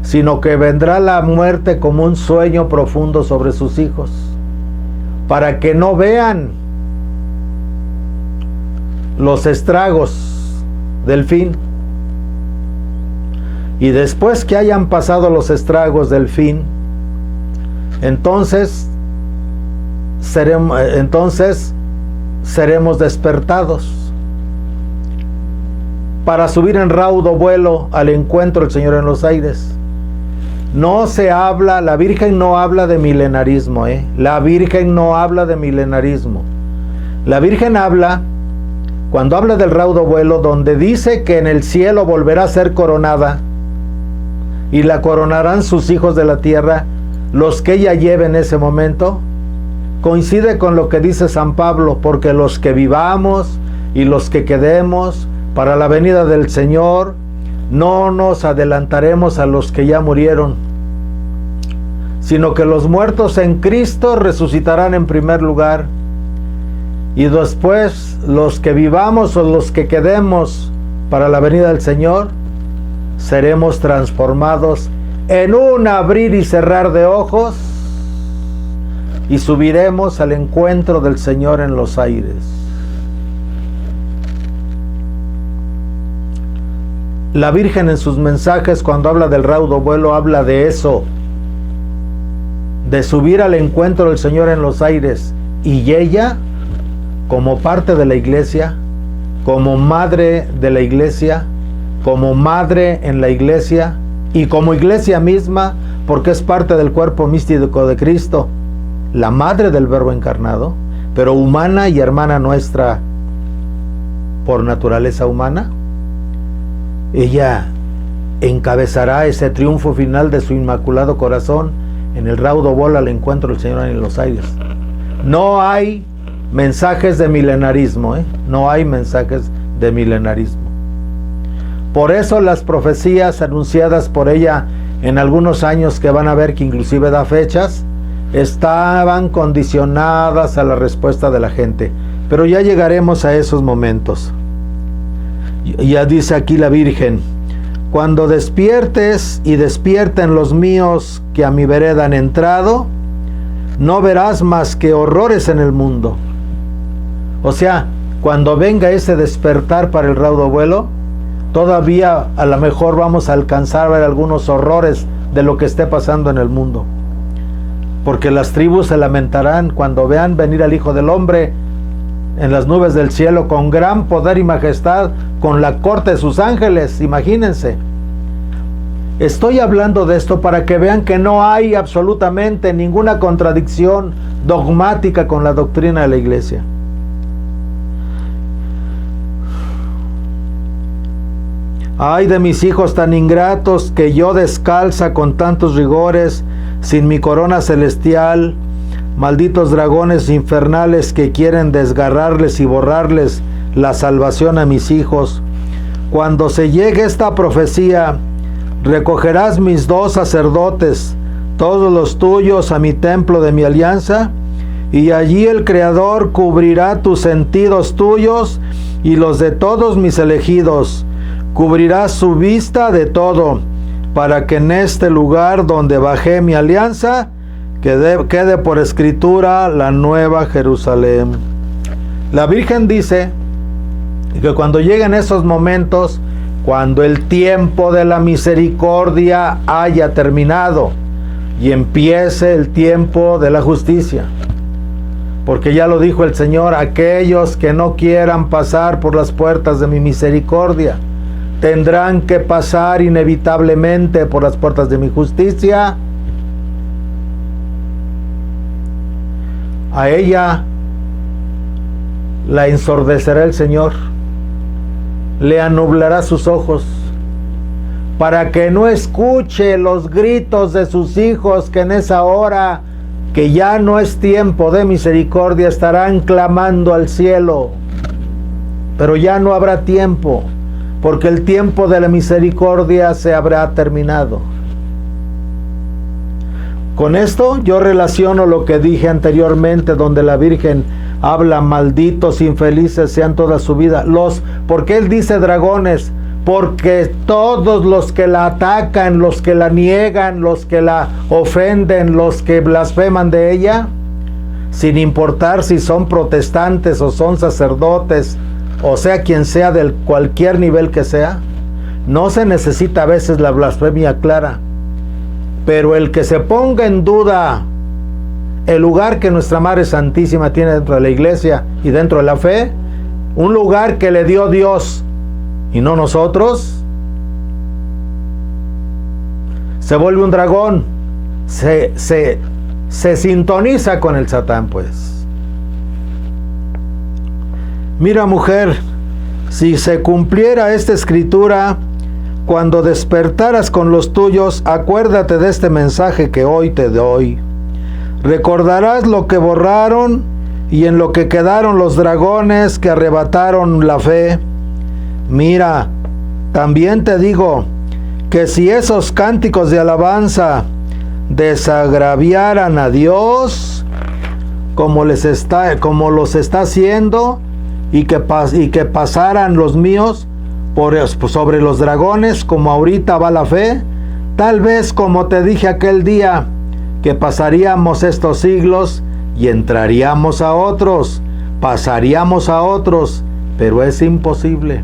sino que vendrá la muerte como un sueño profundo sobre sus hijos, para que no vean los estragos del fin. Y después que hayan pasado los estragos del fin, entonces seremos despertados para subir en raudo vuelo al encuentro del Señor en los aires. No se habla, la Virgen no habla de milenarismo, La Virgen no habla de milenarismo. La Virgen habla, cuando habla del raudo vuelo, donde dice que en el cielo volverá a ser coronada y la coronarán sus hijos de la tierra, los que ella lleve en ese momento, coincide con lo que dice San Pablo: porque los que vivamos y los que quedemos para la venida del Señor, no nos adelantaremos a los que ya murieron, sino que los muertos en Cristo resucitarán en primer lugar. Y después los que vivamos o los que quedemos para la venida del Señor, seremos transformados en un abrir y cerrar de ojos y subiremos al encuentro del Señor en los aires. La Virgen en sus mensajes, cuando habla del raudo vuelo, habla de eso, de subir al encuentro del Señor en los aires. Y ella, como parte de la iglesia, como madre de la iglesia, como madre en la iglesia y como iglesia misma, porque es parte del cuerpo místico de Cristo, la madre del Verbo encarnado, pero humana y hermana nuestra por naturaleza humana, ella encabezará ese triunfo final de su inmaculado corazón en el raudo vuelo al encuentro del Señor en los aires. No hay mensajes de milenarismo, no hay mensajes de milenarismo. Por eso las profecías anunciadas por ella en algunos años, que van a ver que inclusive da fechas, estaban condicionadas a la respuesta de la gente. Pero ya llegaremos a esos momentos. Ya dice aquí la Virgen: cuando despiertes y despierten los míos que a mi vereda han entrado, no verás más que horrores en el mundo. O sea, cuando venga ese despertar para el raudo vuelo, todavía a lo mejor vamos a alcanzar a ver algunos horrores de lo que esté pasando en el mundo. Porque las tribus se lamentarán cuando vean venir al Hijo del Hombre en las nubes del cielo con gran poder y majestad, con la corte de sus ángeles. Imagínense. Estoy hablando de esto para que vean que no hay absolutamente ninguna contradicción dogmática con la doctrina de la iglesia. Ay de mis hijos tan ingratos, que yo descalza con tantos rigores, sin mi corona celestial, malditos dragones infernales que quieren desgarrarles y borrarles la salvación a mis hijos. Cuando se llegue esta profecía, recogerás mis 2 sacerdotes, todos los tuyos, a mi templo de mi alianza, y allí el Creador cubrirá tus sentidos tuyos y los de todos mis elegidos. Cubrirá su vista de todo, para que en este lugar donde bajé mi alianza, quede por escritura la nueva Jerusalén. La Virgen dice que cuando lleguen esos momentos, cuando el tiempo de la misericordia haya terminado y empiece el tiempo de la justicia, porque ya lo dijo el Señor: aquellos que no quieran pasar por las puertas de mi misericordia tendrán que pasar inevitablemente por las puertas de mi justicia. A ella la ensordecerá el Señor, le anublará sus ojos, para que no escuche los gritos de sus hijos, que en esa hora, que ya no es tiempo de misericordia, estarán clamando al cielo. Pero ya no habrá tiempo, porque el tiempo de la misericordia se habrá terminado. Con esto yo relaciono lo que dije anteriormente, donde la Virgen habla: malditos, infelices sean toda su vida. ¿Por qué él dice dragones? Porque todos los que la atacan, los que la niegan, los que la ofenden, los que blasfeman de ella, sin importar si son protestantes o son sacerdotes, o sea quien sea, de cualquier nivel que sea, no se necesita a veces la blasfemia clara. Pero el que se ponga en duda el lugar que nuestra Madre Santísima tiene dentro de la iglesia y dentro de la fe, un lugar que le dio Dios y no nosotros, se vuelve un dragón, se sintoniza con el Satán, pues. Mira, mujer, si se cumpliera esta escritura, cuando despertaras con los tuyos, acuérdate de este mensaje que hoy te doy. Recordarás lo que borraron y en lo que quedaron los dragones que arrebataron la fe. Mira, también te digo que si esos cánticos de alabanza desagraviaran a Dios, como los está haciendo, y que pasaran los míos sobre los dragones, como ahorita va la fe, tal vez como te dije aquel día, que pasaríamos estos siglos y entraríamos a otros, pasaríamos a otros, pero es imposible.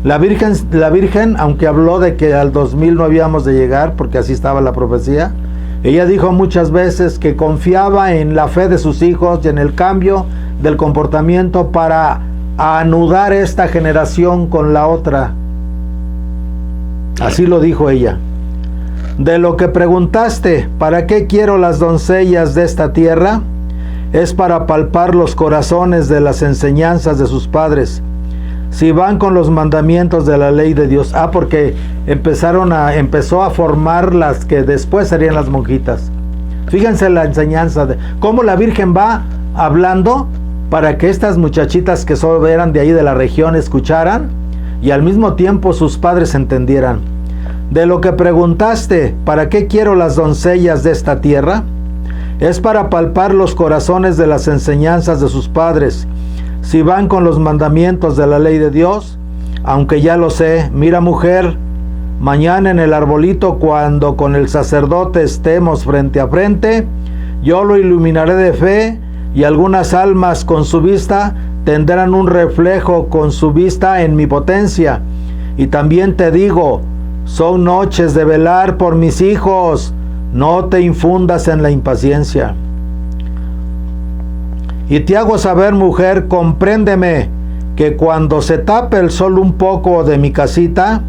La Virgen, aunque habló de que al 2000 no habíamos de llegar, porque así estaba la profecía, ella dijo muchas veces que confiaba en la fe de sus hijos y en el cambio del comportamiento para anudar esta generación con la otra. Así lo dijo ella. De lo que preguntaste, ¿para qué quiero las doncellas de esta tierra? Es para palpar los corazones de las enseñanzas de sus padres, si van con los mandamientos de la ley de Dios. Porque empezó a formar las que después serían las monjitas. Fíjense la enseñanza de cómo la Virgen va hablando para que estas muchachitas que solo eran de ahí de la región escucharan y al mismo tiempo sus padres entendieran. De lo que preguntaste, ¿para qué quiero las doncellas de esta tierra? Es para palpar los corazones de las enseñanzas de sus padres, si van con los mandamientos de la ley de Dios, aunque ya lo sé. Mira, mujer, mañana en el arbolito, cuando con el sacerdote estemos frente a frente, yo lo iluminaré de fe, y algunas almas con su vista tendrán un reflejo con su vista en mi potencia. Y también te digo, son noches de velar por mis hijos, no te infundas en la impaciencia. Y te hago saber, mujer, compréndeme, que cuando se tape el sol un poco de mi casita,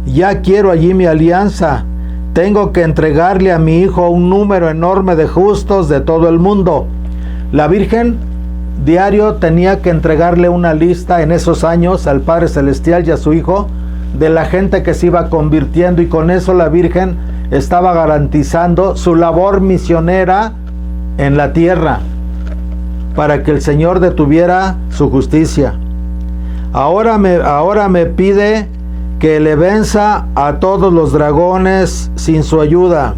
ya quiero allí mi alianza. Tengo que entregarle a mi hijo un número enorme de justos de todo el mundo. La Virgen diario tenía que entregarle una lista en esos años al Padre Celestial y a su hijo de la gente que se iba convirtiendo, y con eso la Virgen estaba garantizando su labor misionera en la tierra, para que el Señor detuviera su justicia. Ahora me pide que le venza a todos los dragones sin su ayuda.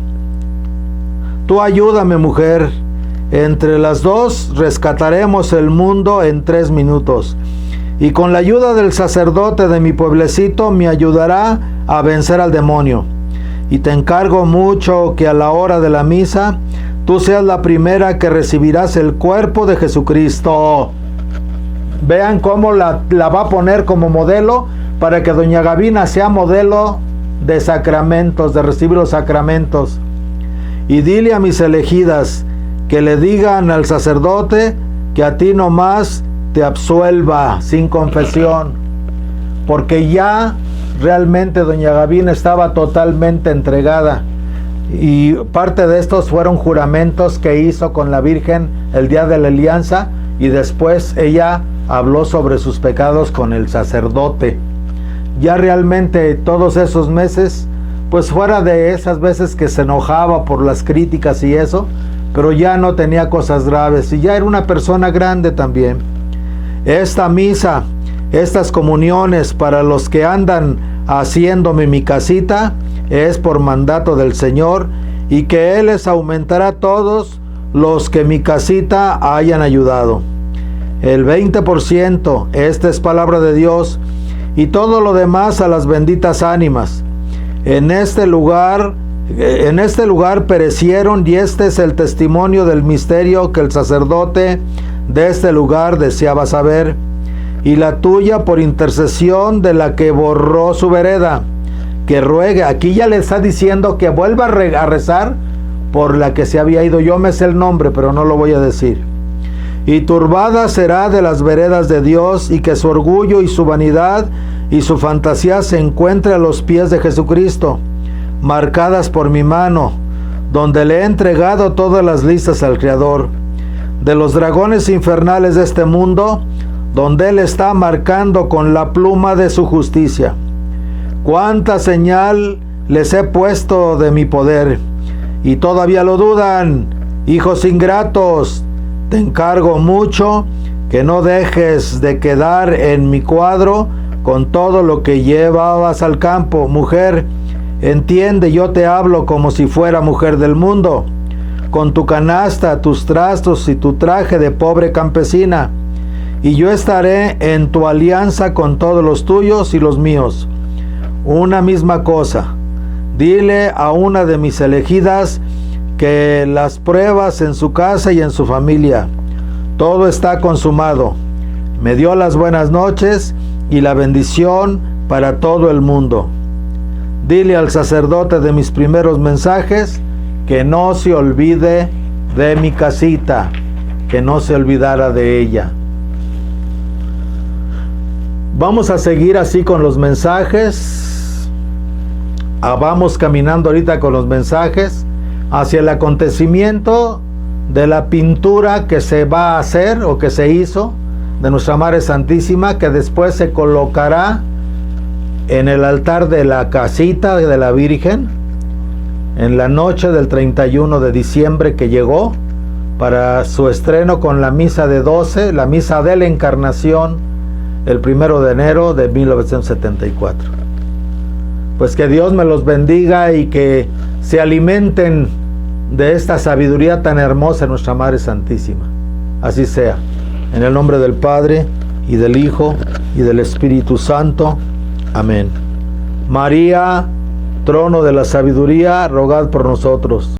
Tú ayúdame, mujer. Entre las dos rescataremos el mundo en 3 minutos. Y con la ayuda del sacerdote de mi pueblecito me ayudará a vencer al demonio. Y te encargo mucho que a la hora de la misa tú seas la primera que recibirás el cuerpo de Jesucristo. Vean cómo la va a poner como modelo, para que doña Gavina sea modelo de sacramentos, de recibir los sacramentos. Y dile a mis elegidas que le digan al sacerdote que a ti nomás te absuelva sin confesión, porque ya realmente doña Gavina estaba totalmente entregada, y parte de estos fueron juramentos que hizo con la Virgen el día de la alianza, y después ella habló sobre sus pecados con el sacerdote. Ya realmente todos esos meses, pues fuera de esas veces que se enojaba por las críticas y eso, pero ya no tenía cosas graves, y ya era una persona grande también. Esta misa, estas comuniones para los que andan haciéndome mi casita, es por mandato del Señor, y que Él les aumentará a todos los que mi casita hayan ayudado. El 20%, esta es palabra de Dios, y todo lo demás a las benditas ánimas. En este lugar perecieron, y este es el testimonio del misterio que el sacerdote de este lugar deseaba saber, y la tuya por intercesión de la que borró su vereda, que ruegue. Aquí ya le está diciendo que vuelva a rezar por la que se había ido. Yo me sé el nombre, pero no lo voy a decir. Y turbada será de las veredas de Dios, y que su orgullo y su vanidad y su fantasía se encuentre a los pies de Jesucristo, marcadas por mi mano, donde le he entregado todas las listas al Creador, de los dragones infernales de este mundo, donde Él está marcando con la pluma de su justicia. Cuánta señal les he puesto de mi poder, y todavía lo dudan. Hijos ingratos, te encargo mucho que no dejes de quedar en mi cuadro con todo lo que llevabas al campo. Mujer, Entiende, yo te hablo como si fuera mujer del mundo, con tu canasta, tus trastos y tu traje de pobre campesina. Y yo estaré en tu alianza con todos los tuyos y los míos. Una misma cosa. Dile a una de mis elegidas que las pruebas en su casa y en su familia. Todo está consumado. Me dio las buenas noches y la bendición para todo el mundo. Dile al sacerdote de mis primeros mensajes que no se olvide de mi casita, que no se olvidara de ella. Vamos a seguir así con los mensajes. Vamos caminando ahorita con los mensajes hacia el acontecimiento de la pintura que se va a hacer o que se hizo de Nuestra Madre Santísima, que después se colocará en el altar de la casita de la Virgen en la noche del 31 de diciembre que llegó para su estreno con la misa de 12, la misa de la Encarnación, el 1 de enero de 1974. Pues que Dios me los bendiga y que se alimenten de esta sabiduría tan hermosa de Nuestra Madre Santísima. Así sea. En el nombre del Padre, y del Hijo, y del Espíritu Santo. Amén. María, trono de la sabiduría, rogad por nosotros.